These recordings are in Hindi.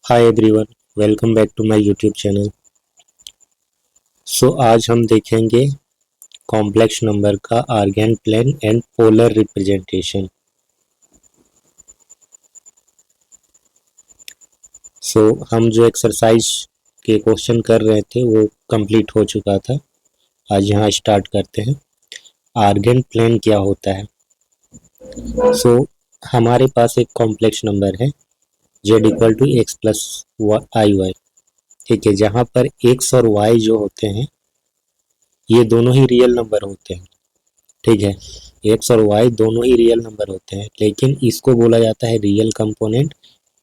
Hi everyone, welcome back to my YouTube channel. आज हम देखेंगे कॉम्प्लेक्स नंबर का Argand plane and polar representation. हम जो एक्सरसाइज के क्वेश्चन कर रहे थे वो कंप्लीट हो चुका था। आज यहाँ स्टार्ट करते हैं। आर्गेन प्लेन क्या होता है? हमारे पास एक कॉम्प्लेक्स नंबर है z equal to x plus i y. ठीक है, जहाँ पर x और y जो होते हैं ये दोनों ही रियल नंबर होते हैं। ठीक है, एक्स और वाई दोनों ही रियल नंबर होते हैं, लेकिन इसको बोला जाता है रियल कंपोनेंट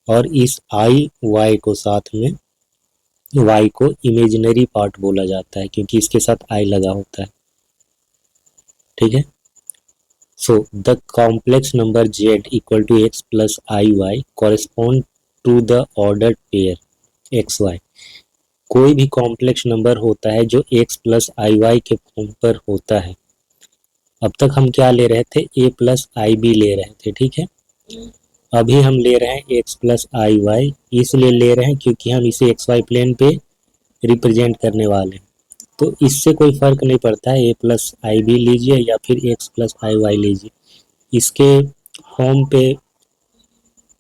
और इस आई वाई को साथ में वाई को इमेजिनरी पार्ट बोला जाता है क्योंकि इसके साथ आई लगा होता है। ठीक है, the complex number z equal to x plus i y correspond to the ordered pair x y. कोई भी कॉम्प्लेक्स नंबर होता है जो एक्स प्लस आई वाई के फॉर्म पर होता है। अब तक हम क्या ले रहे थे? ए प्लस आई बी ले रहे थे। ठीक है, अभी हम ले रहे हैं एक्स प्लस आई वाई, इसलिए ले रहे हैं क्योंकि हम इसे एक्स वाई प्लेन पे रिप्रेजेंट करने वाले हैं। तो इससे कोई फर्क नहीं पड़ता है, ए प्लस आई बी लीजिए या फिर एक्स प्लस आई वाई लीजिए, इसके फॉर्म पे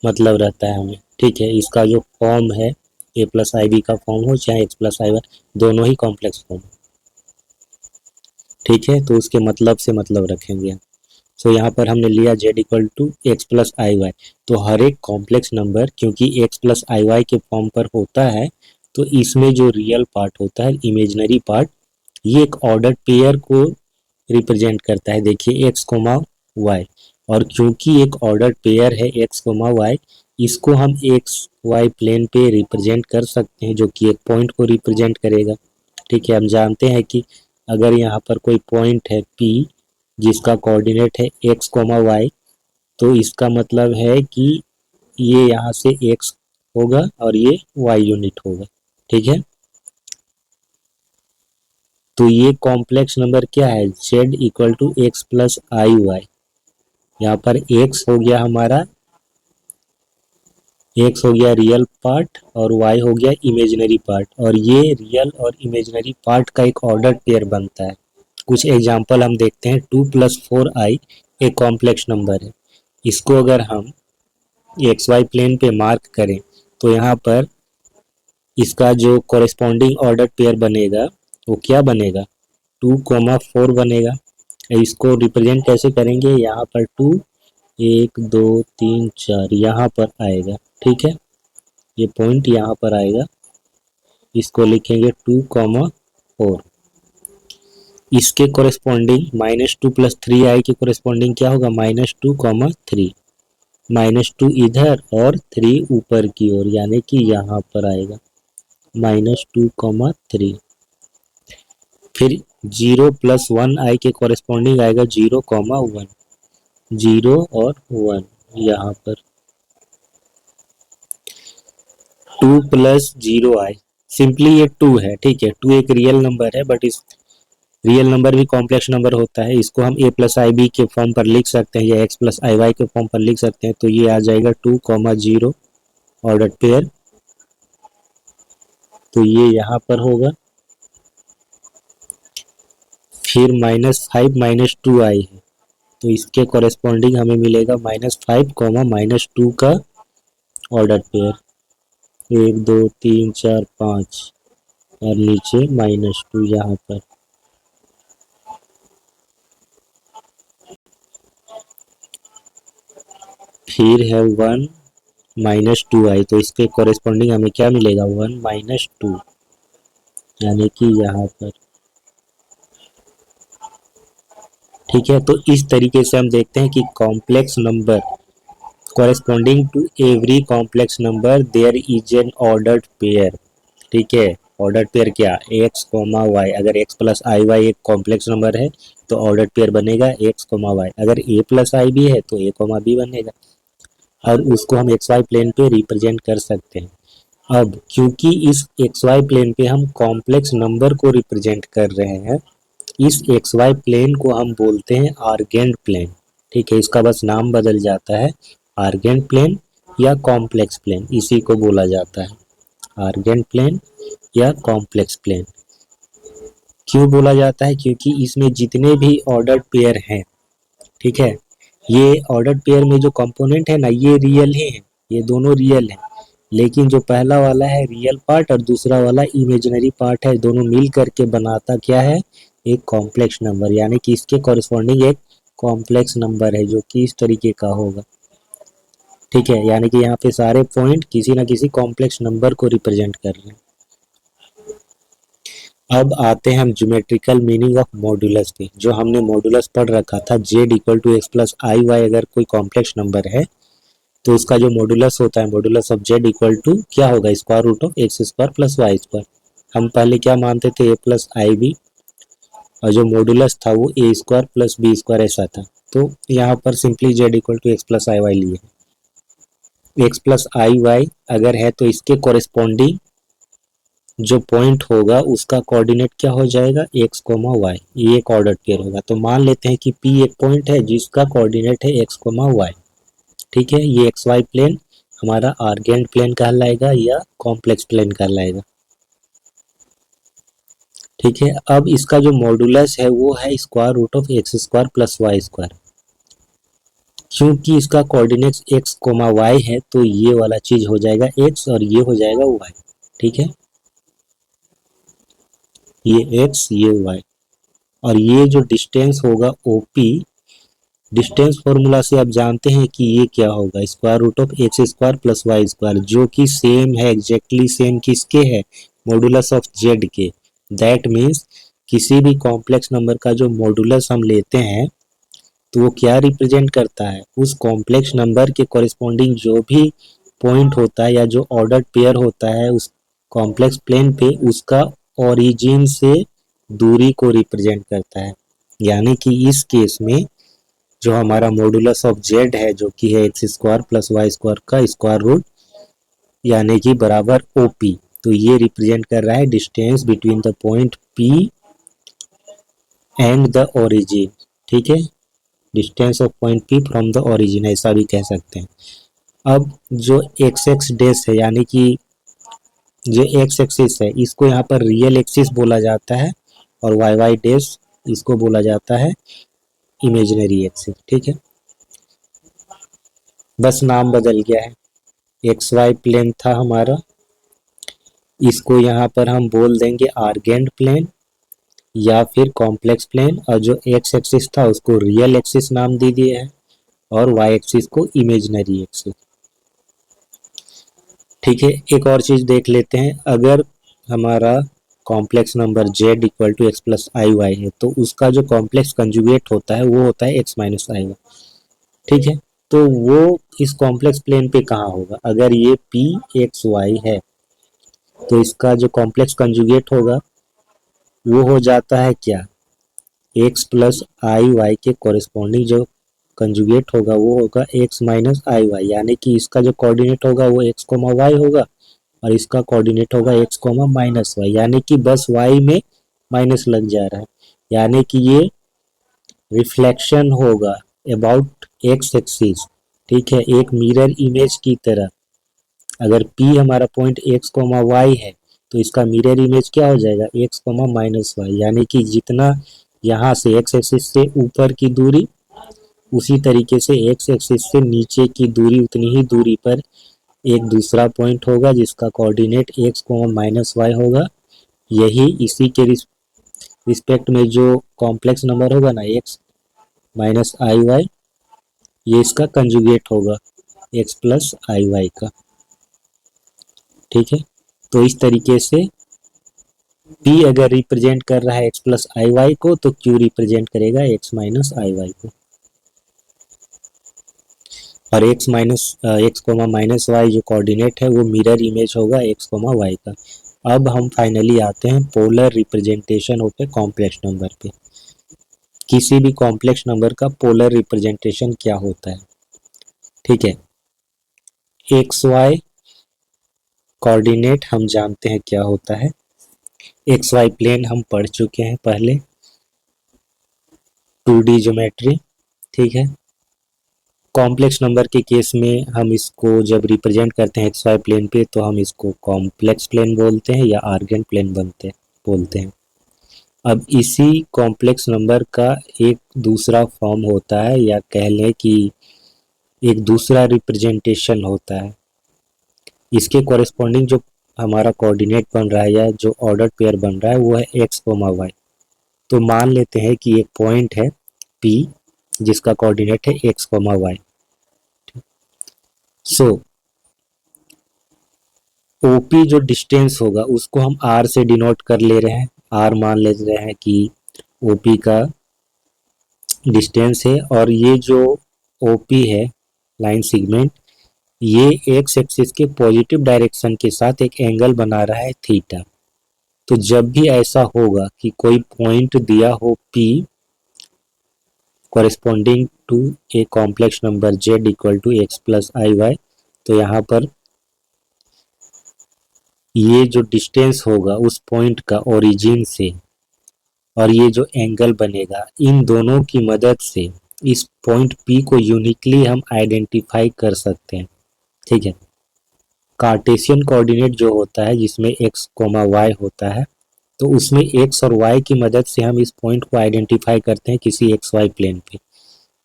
मतलब रहता है हमें। ठीक है, इसका जो फॉर्म है ए प्लस आई बी का फॉर्म हो चाहे एक्स प्लस आई वाई, दोनों ही कॉम्प्लेक्स फॉर्म। ठीक है, तो उसके मतलब से मतलब रखेंगे हम। यहाँ पर हमने लिया z equal to x plus i y. तो हर एक कॉम्प्लेक्स नंबर क्योंकि x प्लस आई वाई के फॉर्म पर होता है, तो इसमें जो रियल पार्ट होता है, इमेजिनरी पार्ट, ये एक ऑर्डर पेयर को रिप्रेजेंट करता है। देखिए एक्स कोमा वाई, और क्योंकि एक ऑर्डर पेयर है एक्स कोमा वाई, इसको हम एक्स वाई प्लेन पे रिप्रेजेंट कर सकते हैं, जो कि एक पॉइंट को रिप्रेजेंट करेगा। ठीक है, हम जानते हैं कि अगर यहाँ पर कोई पॉइंट है P जिसका कोऑर्डिनेट है एक्स कोमा वाई, तो इसका मतलब है कि ये यहाँ से x होगा और ये y यूनिट होगा। ठीक है, तो ये कॉम्प्लेक्स नंबर क्या है? z equal to x plus i y. यहाँ पर x हो गया हमारा, x हो गया रियल पार्ट और y हो गया इमेजिनरी पार्ट, और ये रियल और इमेजिनरी पार्ट का एक ऑर्डर पेयर बनता है। कुछ एग्जांपल हम देखते हैं। 2 प्लस 4i एक कॉम्प्लेक्स नंबर है। इसको अगर हम एक्स वाई प्लेन पे मार्क करें तो यहाँ पर इसका जो कॉरेस्पॉन्डिंग ऑर्डर पेयर बनेगा वो क्या बनेगा? 2,4 बनेगा। इसको रिप्रेजेंट कैसे करेंगे? यहाँ पर 2 1 2 3 4 यहाँ पर आएगा। ठीक है, ये पॉइंट यहाँ पर आएगा, इसको लिखेंगे 2,4। इसके कॉरेस्पॉन्डिंग -2 प्लस 3i के कॉरेस्पॉन्डिंग क्या होगा? -2,3। -2 इधर और 3 ऊपर की ओर, यानी कि यहाँ पर आएगा -2,3। फिर 0 प्लस 1i के कॉरेस्पॉन्डिंग आएगा 0,1। 0 और 1 यहाँ पर। 2 प्लस 0i, सिंपली ये 2 है। ठीक है, 2 एक रियल नंबर है, बट इस रियल नंबर भी कॉम्प्लेक्स नंबर होता है। इसको हम a प्लस आई बी के फॉर्म पर लिख सकते हैं या x प्लस आई वाई के फॉर्म पर लिख सकते हैं। तो ये आ जाएगा 2,0 ऑर्डर पेयर, तो ये यहाँ पर होगा। फिर -5 -2i है, तो इसके कॉरेस्पॉन्डिंग हमें मिलेगा -5, -2 का ऑर्डर पेयर, 1 2 3 4 5, और नीचे -2 यहाँ पर। फिर है 1 -2i, तो इसके कॉरेस्पॉन्डिंग हमें क्या मिलेगा? 1 -2, यानी कि यहाँ पर। ठीक है, तो इस तरीके से हम देखते हैं कि complex number corresponding to every complex number there is an ordered pair। ठीक है, ऑर्डर पेयर क्या? x, y। अगर x प्लस आई वाई एक कॉम्प्लेक्स नंबर है तो ऑर्डर पेयर बनेगा x, y। अगर a प्लस आई बी है तो a, b बनेगा, और उसको हम एक्स वाई प्लेन पे रिप्रेजेंट कर सकते हैं। अब क्योंकि इस एक्स वाई प्लेन पे हम कॉम्प्लेक्स नंबर को रिप्रेजेंट कर रहे हैं, इस एक्स वाई प्लेन को हम बोलते हैं आर्गेंट प्लेन। ठीक है, इसका बस नाम बदल जाता है आर्गेंट प्लेन या कॉम्प्लेक्स प्लेन, इसी को बोला जाता है आर्गेंट प्लेन या कॉम्प्लेक्स प्लेन। क्यों बोला जाता है? क्योंकि इसमें जितने भी ऑर्डर्ड पेयर हैं, ठीक है, ये ऑर्डर्ड पेयर में जो कंपोनेंट है ना, ये रियल ही है, ये दोनों रियल है। लेकिन जो पहला वाला है रियल पार्ट और दूसरा वाला इमेजिनरी पार्ट है, दोनों मिल करके बनाता क्या है? एक कॉम्प्लेक्स नंबर, यानी कि इसके कॉरेस्पॉन्डिंग एक कॉम्प्लेक्स नंबर है जो कि इस तरीके का होगा। ठीक है, यानी कि यहाँ पे सारे पॉइंट किसी ना किसी कॉम्प्लेक्स नंबर को रिप्रेजेंट कर रहे हैं। अब आते हैं हम ज्योमेट्रिकल मीनिंग ऑफ मॉडुलस पे। जो हमने मॉडुलस पढ़ रखा था, z equal to x plus i y, अगर कोई कॉम्प्लेक्स नंबर है तो उसका जो मॉडुलस होता है, modulus of z equal to क्या होगा? Square root of x square plus y square. हम पहले क्या मानते थे? ए प्लस आई बी, और जो मॉडुलस था वो a square plus b square ऐसा था। तो यहाँ पर simply z equal to x plus i y लिए। एक्स प्लस आई वाई अगर है तो इसके कॉरेस्पॉन्डिंग जो पॉइंट होगा उसका कोऑर्डिनेट क्या हो जाएगा? एक्स कोमा वाई, ये एक ऑर्डर पेयर होगा। तो मान लेते हैं कि पी एक पॉइंट है जिसका कोऑर्डिनेट है एक्स कोमा वाई। ठीक है, ये एक्स वाई प्लेन हमारा आर्गेंट प्लेन कहलाएगा या कॉम्प्लेक्स प्लेन कहलाएगा। ठीक है, अब इसका जो मॉडुलस है वो है square root of x square plus y square. क्योंकि इसका कोऑर्डिनेट्स एक्स कोमा वाई है तो ये वाला चीज हो जाएगा एक्स और ये हो जाएगा वाई। ठीक है, ये एक्स ये वाई, और ये जो डिस्टेंस होगा ओपी, डिस्टेंस फॉर्मूला से आप जानते हैं कि ये क्या होगा? Square root of x square plus y square, जो कि सेम है, एग्जैक्टली सेम किसके है? मॉडुलस ऑफ जेड के। दैट मीन्स किसी भी कॉम्प्लेक्स नंबर का जो मॉडुलस हम लेते हैं तो वो क्या रिप्रेजेंट करता है? उस कॉम्प्लेक्स नंबर के कॉरेस्पॉन्डिंग जो भी पॉइंट होता है या जो ऑर्डर्ड पेयर होता है उस कॉम्प्लेक्स प्लेन पे, उसका ओरिजिन से दूरी को रिप्रेजेंट करता है। यानी कि इस केस में जो हमारा मॉडुलस ऑफ जेड है जो कि है x square plus y square का स्क्वायर रूट, यानी कि बराबर ओपी, तो ये रिप्रेजेंट कर रहा है distance between the point P and the origin. ठीक है, distance of point P from the origin, ऐसा भी कह सकते हैं। अब जो एक्स एक्स डेस है, यानी कि जो एक्स एक्सिस है, इसको यहाँ पर रियल एक्सिस बोला जाता है, और वाई वाई डेस इसको बोला जाता है इमेजिनरी एक्सिस। ठीक है, बस नाम बदल गया है। एक्स वाई प्लेन था हमारा, इसको यहाँ पर हम बोल देंगे आर्गेंट प्लेन या फिर कॉम्प्लेक्स प्लेन, और जो एक्स एक्सिस था उसको रियल एक्सिस नाम दे दिया है और वाई एक्सिस को इमेजिनरी एक्सिस। ठीक है, एक और चीज देख लेते हैं। अगर हमारा complex number z equal to x plus i y है तो उसका जो कॉम्प्लेक्स कंजुगेट होता है वो होता है एक्स माइनस आई वाई। ठीक है, तो वो इस कॉम्प्लेक्स प्लेन पे कहाँ होगा? अगर ये पी एक्स वाई है तो इसका जो कॉम्प्लेक्स कंजुगेट होगा वो हो जाता है क्या? एक्स प्लस आई वाई के कॉरेस्पॉन्डिंग जो कंजुगेट होगा वो होगा एक्स माइनस आई वाई, यानी कि इसका जो कोऑर्डिनेट होगा वो एक्स कोमा वाई होगा और इसका कोऑर्डिनेट होगा एक्स कोमा माइनस वाई, यानी कि बस वाई में माइनस लग जा रहा है, यानी कि ये रिफ्लेक्शन होगा अबाउट एक्स एक्सिस। ठीक है, एक मिरर इमेज की तरह। अगर P हमारा पॉइंट एक्स कोमा वाई है तो इसका मिरर इमेज क्या हो जाएगा? एक्स कोमा माइनस वाई, यानी कि जितना यहाँ से एक्स एक्सिस से ऊपर की दूरी, उसी तरीके से एक्स एक्सिस से नीचे की दूरी, उतनी ही दूरी पर एक दूसरा पॉइंट होगा जिसका coordinate x comma minus y होगा। यही इसी के रिस्पेक्ट में जो कॉम्प्लेक्स नंबर होगा ना एक्स माइनस आई वाई, ये इसका कंजुगेट होगा एक्स प्लस आई वाई का। ठीक है, तो इस तरीके से P अगर रिप्रेजेंट कर रहा है एक्स प्लस आई वाई को तो Q रिप्रेजेंट करेगा एक्स माइनस आई वाई को, और x minus x comma minus y जो कोऑर्डिनेट है वो मिरर इमेज होगा एक्स कोमा वाई का। अब हम फाइनली आते हैं polar representation of a complex number पे। किसी भी कॉम्प्लेक्स नंबर का पोलर रिप्रेजेंटेशन क्या होता है? ठीक है, एक्स वाई कोऑर्डिनेट हम जानते हैं क्या होता है, एक्स वाई प्लेन हम पढ़ चुके हैं पहले, 2D ज्योमेट्री। ठीक है, कॉम्प्लेक्स नंबर के केस में हम इसको जब रिप्रेजेंट करते हैं एक्स वाई प्लेन पे तो हम इसको कॉम्प्लेक्स प्लेन बोलते हैं या आर्गेन प्लेन बोलते हैं। अब इसी कॉम्प्लेक्स नंबर का एक दूसरा फॉर्म होता है, या कह लें कि एक दूसरा रिप्रेजेंटेशन होता है। इसके कॉरेस्पॉन्डिंग जो हमारा कोऑर्डिनेट बन रहा है या जो ऑर्डर पेयर बन रहा है वो है एक्स कोमा वाई। तो मान लेते हैं कि एक पॉइंट है P जिसका कोऑर्डिनेट है एक्स कोमा वाई। सो OP जो डिस्टेंस होगा उसको हम R से डिनोट कर ले रहे हैं। R मान ले रहे हैं कि OP का डिस्टेंस है, और ये जो OP है लाइन सेगमेंट, ये एक्स एक्सिस के पॉजिटिव डायरेक्शन के साथ एक एंगल बना रहा है थीटा। तो जब भी ऐसा होगा कि कोई पॉइंट दिया हो P corresponding to a complex number Z equal to x plus i y, तो यहाँ पर ये जो डिस्टेंस होगा उस पॉइंट का ओरिजिन से और ये जो एंगल बनेगा, इन दोनों की मदद से इस पॉइंट P को यूनिकली हम आइडेंटिफाई कर सकते हैं। ठीक है, कार्टेशियन कोऑर्डिनेट जो होता है जिसमें x कोमा y होता है, तो उसमें x और y की मदद से हम इस पॉइंट को आइडेंटिफाई करते हैं किसी एक्स वाई प्लेन पे।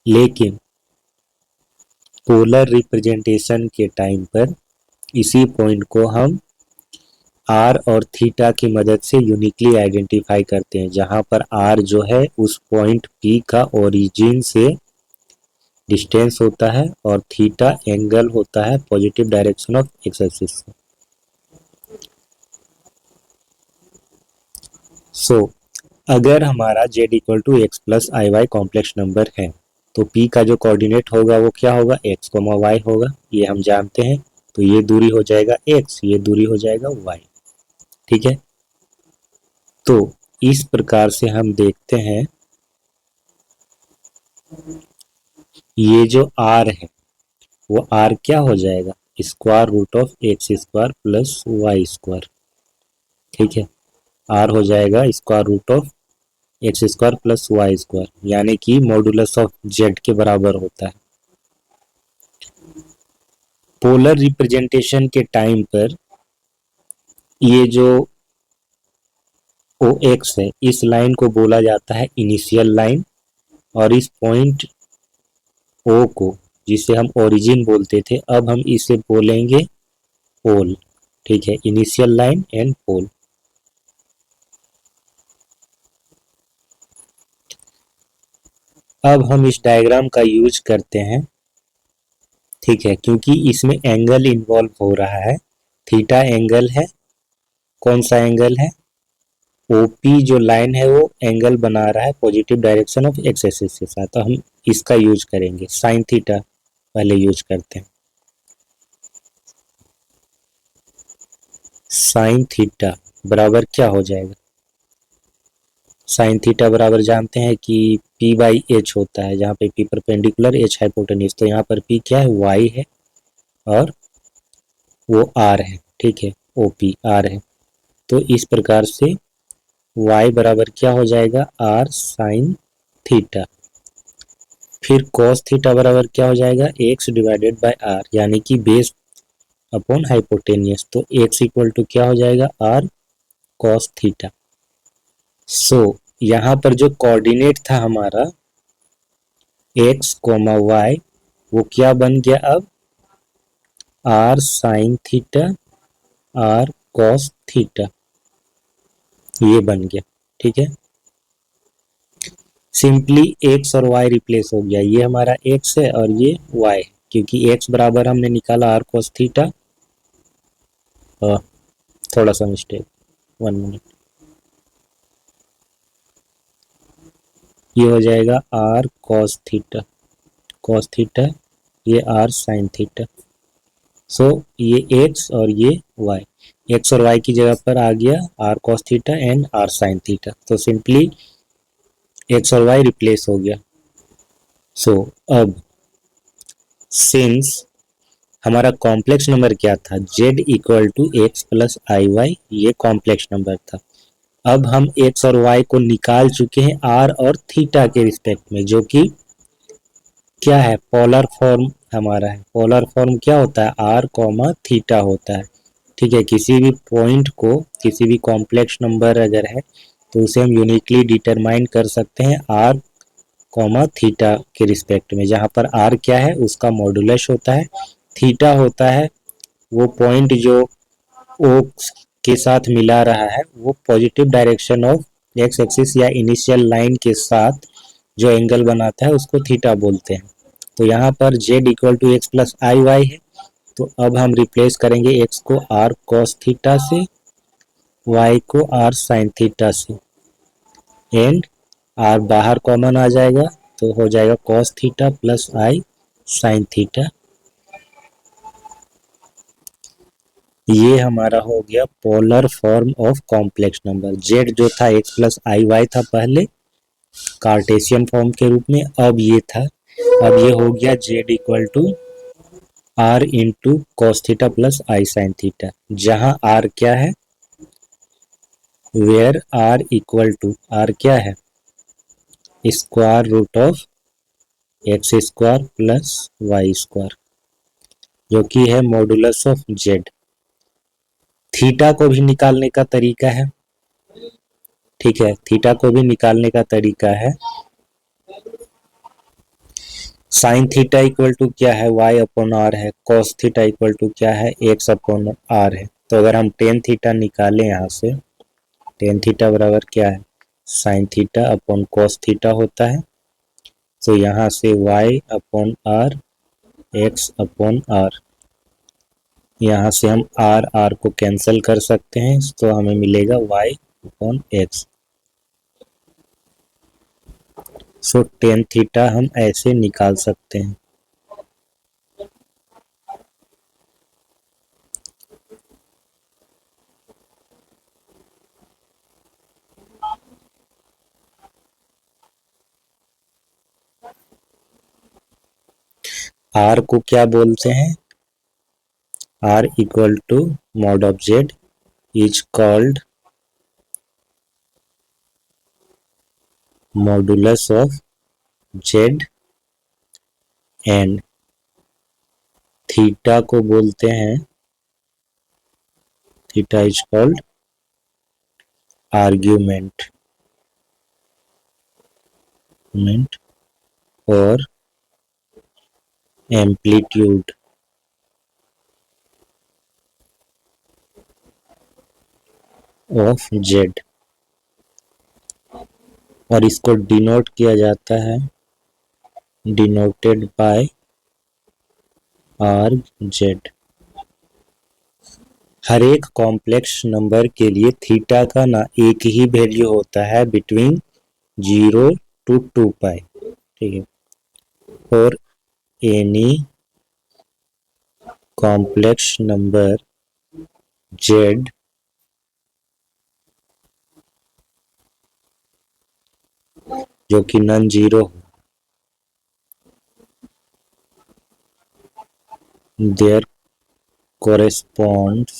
लेकिन पोलर रिप्रेजेंटेशन के टाइम पर इसी पॉइंट को हम r और थीटा की मदद से यूनिकली आइडेंटिफाई करते हैं, जहां पर r जो है उस पॉइंट P का ओरिजिन से डिस्टेंस होता है और थीटा एंगल होता है positive direction of x axis से। सो अगर हमारा z equal to x plus i y complex number है तो P का जो कोऑर्डिनेट होगा वो क्या होगा, x कोमा y होगा, ये हम जानते हैं। तो ये दूरी हो जाएगा x, ये दूरी हो जाएगा y। ठीक है, तो इस प्रकार से हम देखते हैं ये जो r है वो r क्या हो जाएगा, square root of x square plus y square. ठीक है, r हो जाएगा square root of x square plus y square, यानी कि मॉडुलस ऑफ z के बराबर होता है। पोलर रिप्रेजेंटेशन के टाइम पर ये जो OX है इस लाइन को बोला जाता है इनिशियल लाइन, और इस पॉइंट O को जिसे हम ओरिजिन बोलते थे अब हम इसे बोलेंगे पोल। ठीक है, इनिशियल लाइन एंड पोल। अब हम इस डायग्राम का यूज करते हैं। ठीक है, क्योंकि इसमें एंगल इन्वॉल्व हो रहा है, थीटा एंगल है। कौन सा एंगल है, OP जो लाइन है वो एंगल बना रहा है positive direction of x axis के साथ, तो हम इसका यूज करेंगे। साइन थीटा पहले यूज करते हैं। साइन थीटा बराबर क्या हो जाएगा, साइन थीटा बराबर जानते हैं कि P बाई एच होता है, जहाँ पे P परपेंडिकुलर H हाइपोटेन्यूज, तो यहाँ पर P क्या है, Y है और वो R है। ठीक है, OP R है, तो इस प्रकार से y बराबर क्या हो जाएगा, r साइन थीटा। फिर cos थीटा बराबर क्या हो जाएगा, x डिवाइडेड बाय r, यानी कि बेस अपॉन हाइपोटेनियस, तो x इक्वल टू क्या हो जाएगा, r cos थीटा। सो यहाँ पर जो कोऑर्डिनेट था हमारा x कोमा y वो क्या बन गया, अब r sine theta r cos theta, ये बन गया। ठीक है, सिंपली x और y रिप्लेस हो गया, ये हमारा x है और ये y, क्योंकि x बराबर हमने निकाला r cos थीटा। थोड़ा सा मिस्टेक, 1 मिनट, ये हो जाएगा r cos थीटा, ये r sin थीटा। सो ये x और ये y, x और y की जगह पर आ गया r cos theta and r sin theta, तो सिंपली x और y रिप्लेस हो गया। सो अब सिंस हमारा कॉम्प्लेक्स नंबर क्या था, z equal to x plus i y, ये कॉम्प्लेक्स नंबर था। अब हम x और y को निकाल चुके हैं r और थीटा के रिस्पेक्ट में, जो कि क्या है, पोलर फॉर्म हमारा है। पोलर फॉर्म क्या होता है, आर कॉमा थीटा होता है। ठीक है, किसी भी पॉइंट को, किसी भी कॉम्प्लेक्स नंबर अगर है तो उसे हम यूनिकली डिटरमाइन कर सकते हैं आर कॉमा थीटा के रिस्पेक्ट में, जहाँ पर आर क्या है, उसका मॉडुलस होता है, थीटा होता है वो पॉइंट जो ओ के साथ मिला रहा है, वो positive direction of x axis या इनिशियल लाइन के साथ जो एंगल बनाता है उसको थीटा बोलते हैं। तो यहाँ पर z equal to x plus i y है, तो अब हम रिप्लेस करेंगे x को r cos थीटा से, y को r sin थीटा से, एंड r बाहर कॉमन आ जाएगा तो हो जाएगा cos theta plus i sin theta. ये हमारा हो गया polar form of complex number. z जो था x प्लस आई वाई था पहले कार्टेशियन फॉर्म के रूप में, अब ये था, अब ये हो गया z equal to r into cos theta plus i sine theta, जहां r क्या है, where r equal to, r क्या है, square root of x square plus y square, जो कि है मॉडुलस ऑफ z। थीटा को भी निकालने का तरीका है, ठीक है, थीटा को भी निकालने का तरीका है, साइन थीटा इक्वल टू क्या है, y अपॉन आर है, कॉस थीटा इक्वल टू क्या है, x अपॉन आर है। तो अगर हम टेन थीटा निकालें यहाँ से, टेन थीटा बराबर क्या है, sine theta upon cos theta होता है, तो यहाँ से y upon r, x upon r, यहाँ से हम आर आर को कैंसिल कर सकते हैं, तो हमें मिलेगा y अपॉन एक्स। सो टेन थीटा हम ऐसे निकाल सकते हैं। आर को क्या बोलते हैं, r equal to mod of z is called modulus of z, and theta को बोलते हैं, थीटा इज कॉल्ड आर्ग्यूमेंट और एम्पलीट्यूड ऑफ जेड, और इसको डिनोट किया जाता है, डिनोटेड बाय आर जेड। हर एक कॉम्प्लेक्स नंबर के लिए थीटा का ना एक ही वैल्यू होता है बिटवीन 0 to 2 पाई, ठीक है, और एनी कॉम्प्लेक्स नंबर जेड जो कि नॉन जीरो हो, there corresponds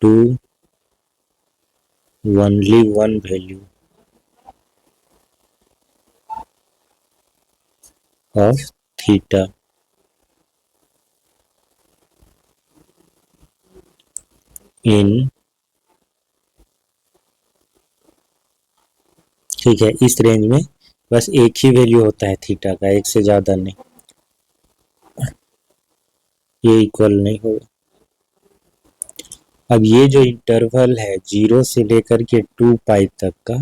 to only one value of theta in, ठीक है, इस रेंज में बस एक ही वैल्यू होता है थीटा का, एक से ज्यादा नहीं, ये इक्वल नहीं होगा। अब ये जो इंटरवल है 0 से लेकर के 2 पाई तक का,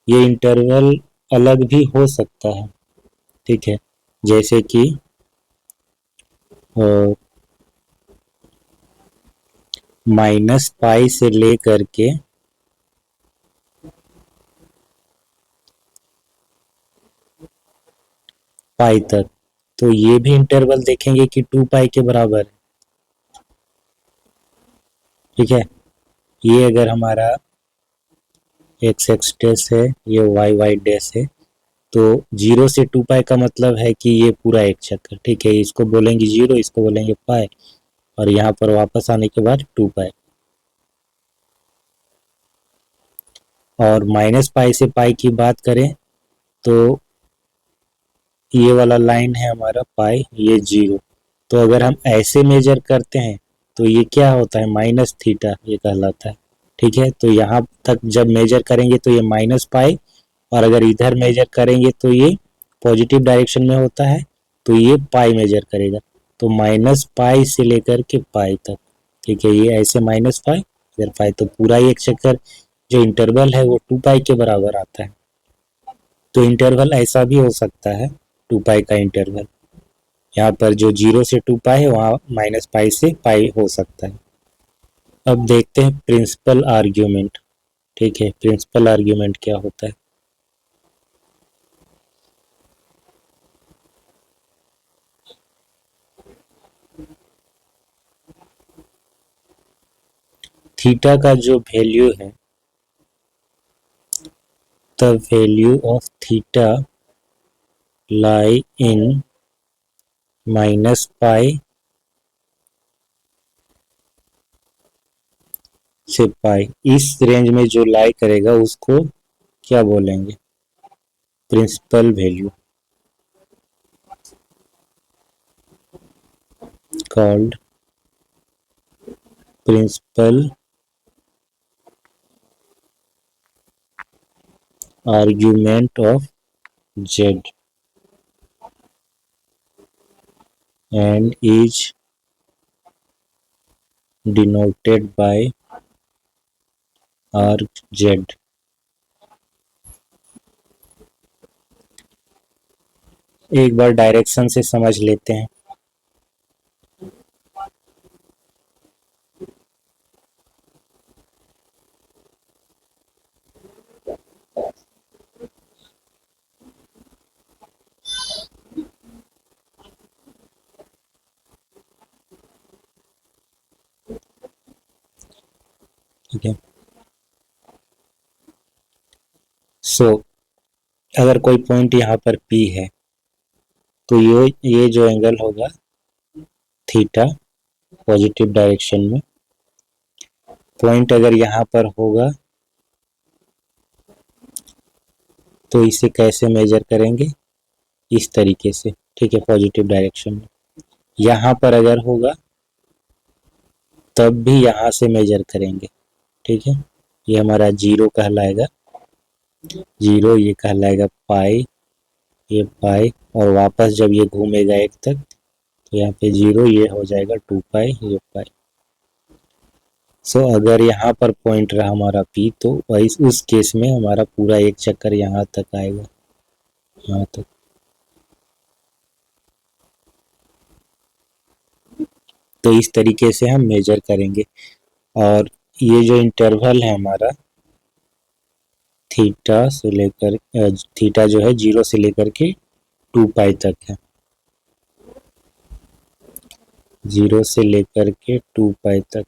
ये इंटरवल अलग भी हो सकता है, ठीक है, जैसे कि माइनस पाई से लेकर के पाई तक, तो ये भी इंटरवल देखेंगे कि 2 पाई के बराबर है, ठीक है। ये अगर हमारा एक्स एक्स डैश है, ये वाई वाई डैश है, तो 0 से 2 पाई का मतलब है कि ये पूरा एक चक्कर, ठीक है, इसको बोलेंगे 0, इसको बोलेंगे पाई, और यहाँ पर वापस आने के बाद 2 पाई। और माइनस पाई से पाई की बात करें तो ये वाला लाइन है हमारा पाई, ये 0। तो अगर हम ऐसे मेजर करते हैं तो ये क्या होता है, माइनस थीटा ये कहलाता है। ठीक है, तो यहाँ तक जब मेजर करेंगे तो ये माइनस पाई, और अगर इधर मेजर करेंगे तो ये पॉजिटिव डायरेक्शन में होता है, तो ये पाई मेजर करेगा। तो माइनस पाई से लेकर के पाई तक। ठीक है, ये ऐसे माइनस पाई इधर पाई, तो पूरा एक चक्कर जो इंटरवल है वो 2 पाई के बराबर आता है। तो इंटरवल ऐसा भी हो सकता है, 2 पाई का इंटरवल। यहाँ पर जो 0 से 2 पाई है वहाँ माइनस पाई से पाई हो सकता है। अब देखते हैं प्रिंसिपल आर्ग्यूमेंट। ठीक है, प्रिंसिपल आर्ग्यूमेंट क्या होता है। थीटा का जो वैल्यू है, the value of theta lie in minus pi से पाई, इस रेंज में जो लाई करेगा उसको क्या बोलेंगे, principal value, called principal argument of z and is denoted by arg z। एक बार डायरेक्शन से समझ लेते हैं। ठीक है, सो अगर कोई पॉइंट यहाँ पर P है तो ये जो एंगल होगा थीटा पॉजिटिव डायरेक्शन में, पॉइंट अगर यहाँ पर होगा तो इसे कैसे मेजर करेंगे, इस तरीके से। ठीक है, पॉजिटिव डायरेक्शन में। यहाँ पर अगर होगा तब भी यहाँ से मेजर करेंगे। ठीक है, ये हमारा 0 कहलाएगा, 0 ये कहलाएगा पाई, ये पाई, और वापस जब ये घूमेगा 1 तक तो यहाँ पे 0, ये हो जाएगा 2 पाई, ये पाई। सो अगर यहाँ पर पॉइंट रहा हमारा P तो उस केस में हमारा पूरा एक चक्कर यहाँ तक आएगा, यहाँ तक। तो इस तरीके से हम मेजर करेंगे। और ये जो इंटरवल है हमारा थीटा से लेकर थीटा जो है 0 से लेकर के 2 पाई तक है, 0 से लेकर के 2 पाई तक।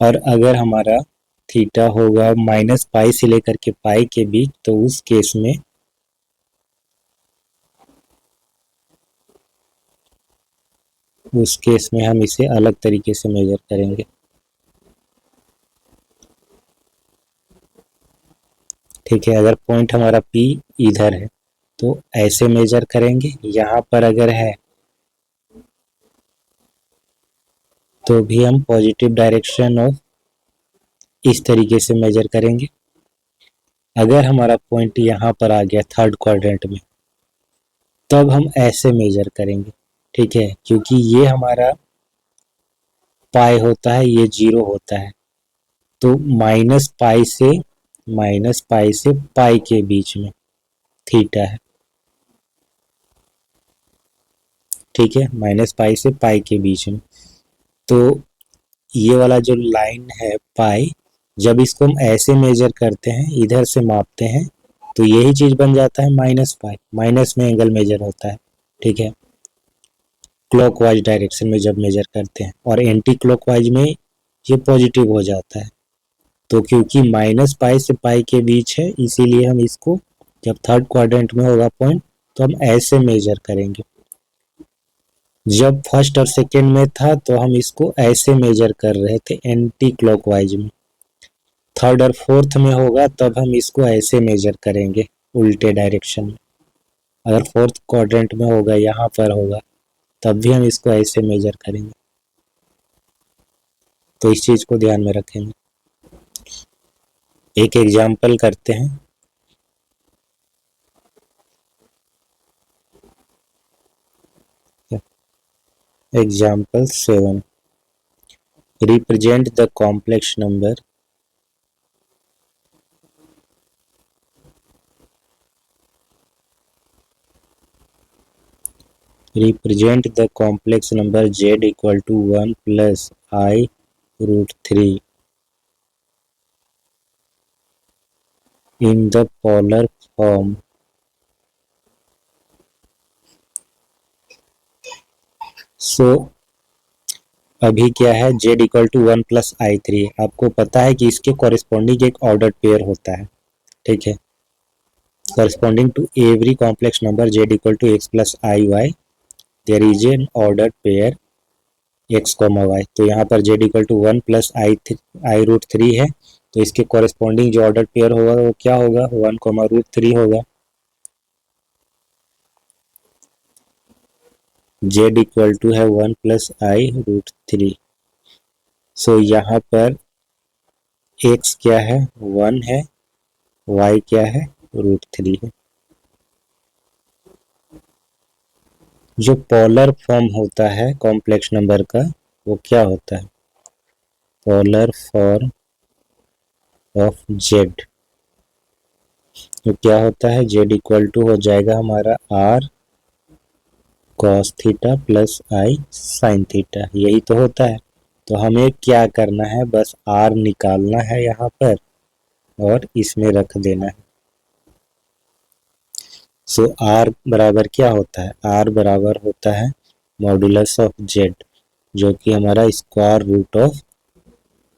और अगर हमारा थीटा होगा माइनस पाई से लेकर के पाई के बीच तो उस केस में हम इसे अलग तरीके से मेजर करेंगे। ठीक है, अगर पॉइंट हमारा P इधर है तो ऐसे मेजर करेंगे, यहाँ पर अगर है तो भी हम पॉजिटिव डायरेक्शन ऑफ इस तरीके से मेजर करेंगे। अगर हमारा पॉइंट यहाँ पर आ गया थर्ड क्वाड्रेंट में तब हम ऐसे मेजर करेंगे। ठीक है, क्योंकि ये हमारा पाई होता है, ये 0 होता है, तो माइनस पाई से पाई के बीच में थीटा है। ठीक है, माइनस पाई से पाई के बीच में। तो ये वाला जो लाइन है पाई, जब इसको हम ऐसे मेजर करते हैं, इधर से मापते हैं, तो यही चीज बन जाता है माइनस पाई। माइनस में एंगल मेजर होता है। ठीक है, क्लॉकवाइज डायरेक्शन में जब मेजर करते हैं, और एंटी क्लॉकवाइज में ये पॉजिटिव हो जाता है। तो क्योंकि माइनस पाई से पाई के बीच है, इसीलिए हम इसको जब थर्ड क्वाड्रेंट में होगा पॉइंट तो हम ऐसे मेजर करेंगे। जब फर्स्ट और सेकेंड में था तो हम इसको ऐसे मेजर कर रहे थे एंटी क्लॉकवाइज में। थर्ड और फोर्थ में होगा तब हम इसको ऐसे मेजर करेंगे, उल्टे डायरेक्शन में। अगर फोर्थ क्वाड्रेंट में होगा, यहाँ पर होगा, तब भी हम इसको ऐसे मेजर करेंगे। तो इस चीज को ध्यान में रखेंगे। एक एग्जाम्पल करते हैं। Example 7, represent the complex number represent the complex number z equal to 1 plus I root 3 in the polar form so अभी क्या है, z equal to 1 plus i three. आपको पता है कि इसके कॉरेस्पॉन्डिंग एक ऑर्डर पेयर होता है, ठीक है। Corresponding to every complex number z equal to x plus i y there is an order pair x comma y. तो यहाँ पर z equal to 1 plus i root three है, तो इसके कॉरेस्पॉन्डिंग जो ऑर्डर पेयर होगा वो क्या होगा, 1 कॉमा रूट थ्री होगा। z इक्वल टू है 1 प्लस आई रूट थ्री। सो यहाँ पर x क्या है, 1 है, y क्या है, रूट थ्री है। जो पोलर फॉर्म होता है कॉम्प्लेक्स नंबर का वो क्या होता है, पोलर फॉर्म ऑफ z। तो क्या होता है, z इक्वल टू हो जाएगा हमारा r cos theta plus i sine theta, यही तो होता है। तो हमें क्या करना है, बस r निकालना है यहाँ पर और इसमें रख देना है। सो r बराबर क्या होता है, r बराबर होता है मॉड्यूलस ऑफ z, जो कि हमारा square root of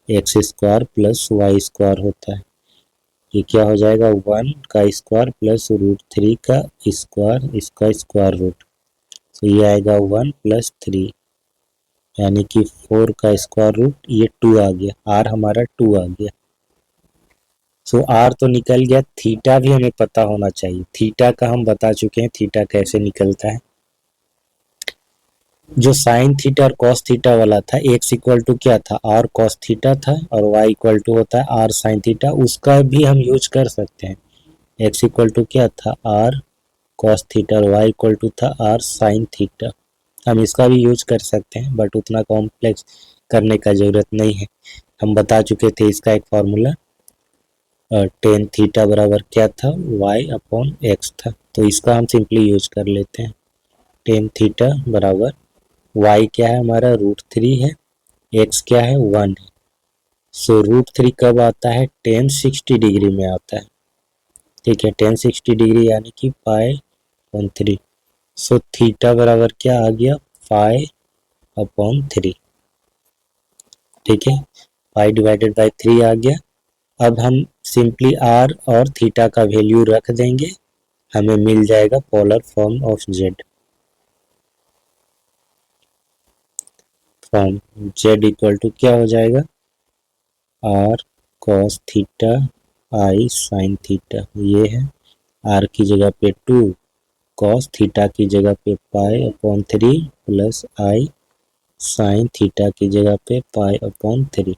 x square plus y square होता है। ये क्या हो जाएगा, 1 का स्क्वायर प्लस रूट थ्री का स्क्वायर, इसका स्क्वायर रूट। तो ये आएगा 1 प्लस थ्री, यानी कि 4 का स्क्वायर रूट, ये 2 आ गया, r हमारा 2 आ गया। सो r तो निकल गया, थीटा भी हमें पता होना चाहिए। थीटा का हम बता चुके हैं, थीटा कैसे निकलता है। जो साइन थीटा और कॉस थीटा वाला था, x इक्वल टू क्या था, r कॉस थीटा था, और y इक्वल टू होता है r साइन थीटा। उसका भी हम यूज कर सकते हैं। x इक्वल टू क्या था, r कॉस थीटा, और y इक्वल टू था r साइन थीटा। हम इसका भी यूज कर सकते हैं, बट उतना कॉम्प्लेक्स करने का जरूरत नहीं है। हम बता चुके थे इसका एक फॉर्मूला, टेन थीटा बराबर क्या था, y अपॉन एक्स था। तो इसका हम सिंपली यूज कर लेते हैं। टेन थीटा बराबर y क्या है हमारा, रूट थ्री है, x क्या है, 1 है। सो रूट थ्री कब आता है, टेन 60 डिग्री में आता है, ठीक है। टेन 60 डिग्री यानी कि pi upon three. So theta बराबर क्या आ गया, पाई अपॉन थ्री, ठीक है। पाई डिवाइडेड बाई थ्री आ गया। अब हम सिंपली r और थीटा का वैल्यू रख देंगे, हमें मिल जाएगा polar form of z। Form z equal to क्या हो जाएगा, r cos theta i sine theta, ये है। r की जगह पे 2, cos थीटा की जगह पे पाई upon three, plus i sine theta की जगह पे पाई अपॉन थ्री।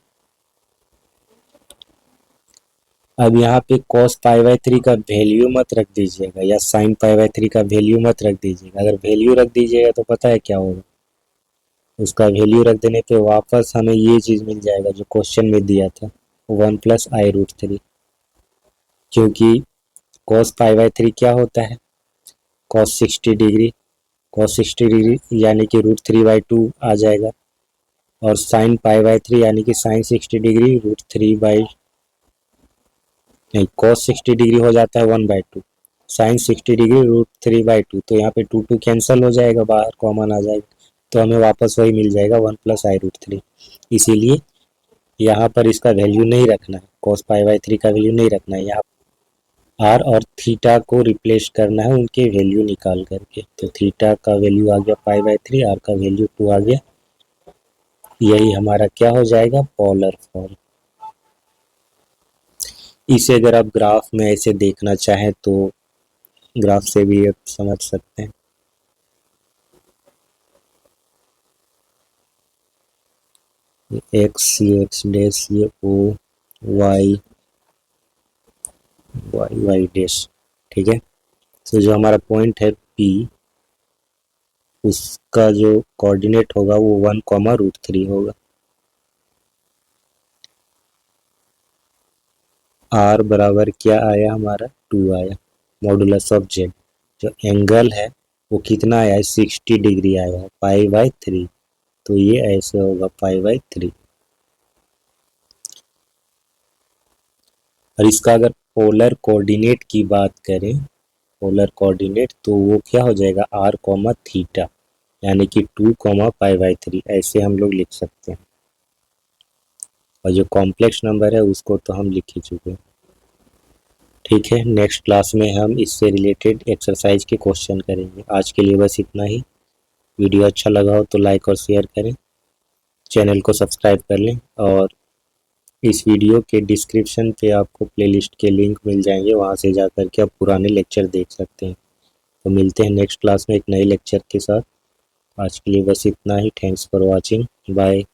अब यहाँ पे cos पाई बाई थ्री का वैल्यू मत रख दीजिएगा, या साइन पाई बाई थ्री का वैल्यू मत रख दीजिएगा। अगर वैल्यू रख दीजिएगा तो पता है क्या होगा, उसका वैल्यू रख देने पे वापस हमें ये चीज मिल जाएगा जो क्वेश्चन में दिया था, 1 प्लस आई रूट थ्री। क्योंकि cos पाई बाई थ्री क्या होता है, cos 60 डिग्री, cos 60 डिग्री यानी कि रूट थ्री बाई टू आ जाएगा। और साइन पाई बाई थ्री यानी कि sine 60 degree root three by, नहीं, cos 60 डिग्री हो जाता है 1 by two, sine 60 degree root three by two. तो यहाँ पे टू टू कैंसिल हो जाएगा, बाहर कॉमन आ जाएगा, तो हमें वापस वही मिल जाएगा 1 प्लस आई रूट थ्री। इसीलिए यहाँ पर इसका वैल्यू नहीं रखना है, cos पाई बाई थ्री का वैल्यू नहीं रखना है, यहाँ r और थीटा को रिप्लेस करना है उनके वैल्यू निकाल करके। तो थीटा का वैल्यू आ गया पाई बाई थ्री, r का वैल्यू 2 आ गया। यही हमारा क्या हो जाएगा, पोलर फॉर्म। इसे अगर आप ग्राफ में ऐसे देखना चाहें तो ग्राफ से भी आप समझ सकते हैं। एक्स ये एक्स डैश, ये O y y y dash, ठीक है। तो जो हमारा पॉइंट है पी, उसका जो कोऑर्डिनेट होगा वो 1,√3 होगा। आर बराबर क्या आया हमारा, 2 आया, मॉडुलस ऑफ जेड। जो एंगल है वो कितना आया है, 60 डिग्री आया है, पाई/3। तो ये ऐसे होगा पाई/3। और इसका अगर पोलर कोऑर्डिनेट की बात करें, पोलर कोऑर्डिनेट, तो वो क्या हो जाएगा, r, यानी कि 2, पाई/3 ऐसे हम लोग लिख सकते हैं। और जो कॉम्प्लेक्स नंबर है उसको तो हम लिख ही चुके हैं। ठीक है, नेक्स्ट क्लास में हम इससे रिलेटेड एक्सरसाइज के क्वेश्चन करेंगे। आज के लिए बस इतना ही। वीडियो अच्छा लगा हो तो लाइक और शेयर करें, चैनल को सब्सक्राइब कर लें, और इस वीडियो के डिस्क्रिप्शन पे आपको प्लेलिस्ट के लिंक मिल जाएंगे, वहाँ से जा कर के आप पुराने लेक्चर देख सकते हैं। तो मिलते हैं नेक्स्ट क्लास में एक नए लेक्चर के साथ। आज के लिए बस इतना ही। Thanks for watching, bye.